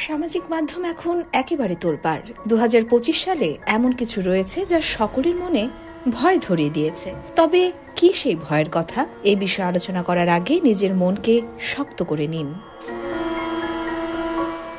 সামাজিক মাধ্যম এখন একেবারে তোলপাড়। 2025 সালে এমন কিছু রয়েছে যা সকলের মনে ভয় ধরিয়ে দিয়েছে। তবে কি সেই ভয়ের কথা? এই বিষয়ে আলোচনা করার আগে নিজের মনকে শক্ত করে নিন।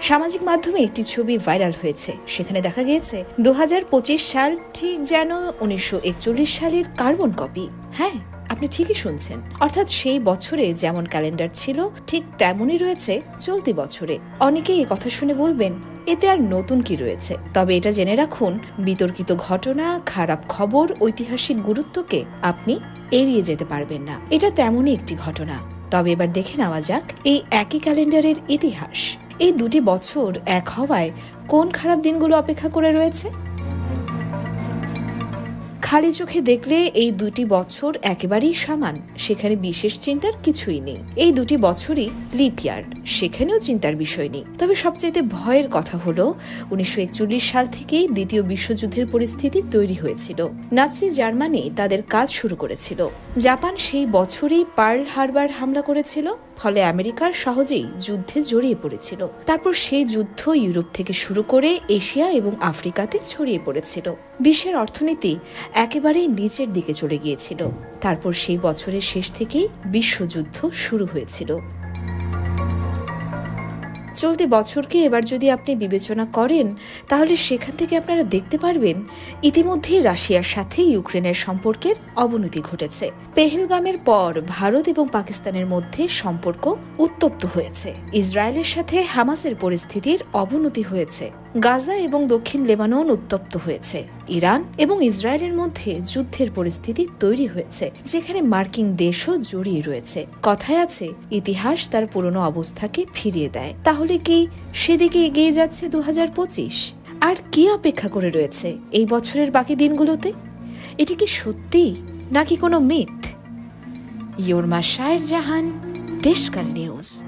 সামাজিক মাধ্যমে একটি ছবি ভাইরাল হয়েছে। সেখানে দেখা গিয়েছে 2025 সাল ঠিক যেন 1941 সালের কার্বন কপি। হ্যাঁ, আপনি ঠিকই শুনছেন। অর্থাৎ সেই বছরে যেমন ক্যালেন্ডার ছিল ঠিক তেমনই রয়েছে চলতি বছরে। অনেকেই এই কথা শুনে বলবেন, এতে আর নতুন কি রয়েছে? তবে এটা জেনে রাখুন, বিতর্কিত ঘটনা, খারাপ খবর, ঐতিহাসিক গুরুত্বকে আপনি এড়িয়ে যেতে পারবেন না। এটা তেমনই একটি ঘটনা। তবে এবার দেখে নেওয়া যাক এই একই ক্যালেন্ডারের ইতিহাস। এই দুটি বছর এক হওয়ায় কোন খারাপ দিনগুলো অপেক্ষা করে রয়েছে? খালি চোখে দেখলে এই দুটি বছর একেবারেই সমান, সেখানে বিশেষ চিন্তার কিছুই নেই। এই দুটি বছরই লিপ ইয়ার, সেখানেও চিন্তার বিষয় নেই। তবে সবচাইতে ভয়ের কথা হলো 1941 সাল থেকেই দ্বিতীয় বিশ্বযুদ্ধের পরিস্থিতি তৈরি হয়েছিল। নাৎসি জার্মানি তাদের কাজ শুরু করেছিল। জাপান সেই বছরেই পার্ল হারবার হামলা করেছিল, ফলে আমেরিকার সহজেই যুদ্ধে জড়িয়ে পড়েছিল। তারপর সেই যুদ্ধ ইউরোপ থেকে শুরু করে এশিয়া এবং আফ্রিকাতে ছড়িয়ে পড়েছিল। বিশ্বের অর্থনীতি একেবারেই নিচের দিকে চলে গিয়েছিল। তারপর সেই বছরের শেষ থেকেই বিশ্বযুদ্ধ শুরু হয়েছিল। চলতি বছরকে এবার যদি আপনি বিবেচনা করেন, তাহলে সেখান থেকে আপনারা দেখতে পারবেন ইতিমধ্যেই রাশিয়ার সাথে ইউক্রেনের সম্পর্কের অবনতি ঘটেছে। পেহেলগামের পর ভারত এবং পাকিস্তানের মধ্যে সম্পর্ক উত্তপ্ত হয়েছে। ইসরায়েলের সাথে হামাসের পরিস্থিতির অবনতি হয়েছে। গাজা এবং দক্ষিণ লেবানন উত্তপ্ত হয়েছে। ইরান এবং ইসরায়েলের মধ্যে যুদ্ধের পরিস্থিতি তৈরি হয়েছে, যেখানে মার্কিন দেশও জড়িয়ে রয়েছে। কথায় আছে, ইতিহাস তার পুরনো অবস্থাকে ফিরিয়ে দেয়। তাহলে কি সেদিকে এগিয়ে যাচ্ছে 2025? আর কি অপেক্ষা করে রয়েছে এই বছরের বাকি দিনগুলোতে? এটি কি সত্যি নাকি কোনো মিথ? ইয়োরমা শায়ের জাহান, দেশকাল নিউজ।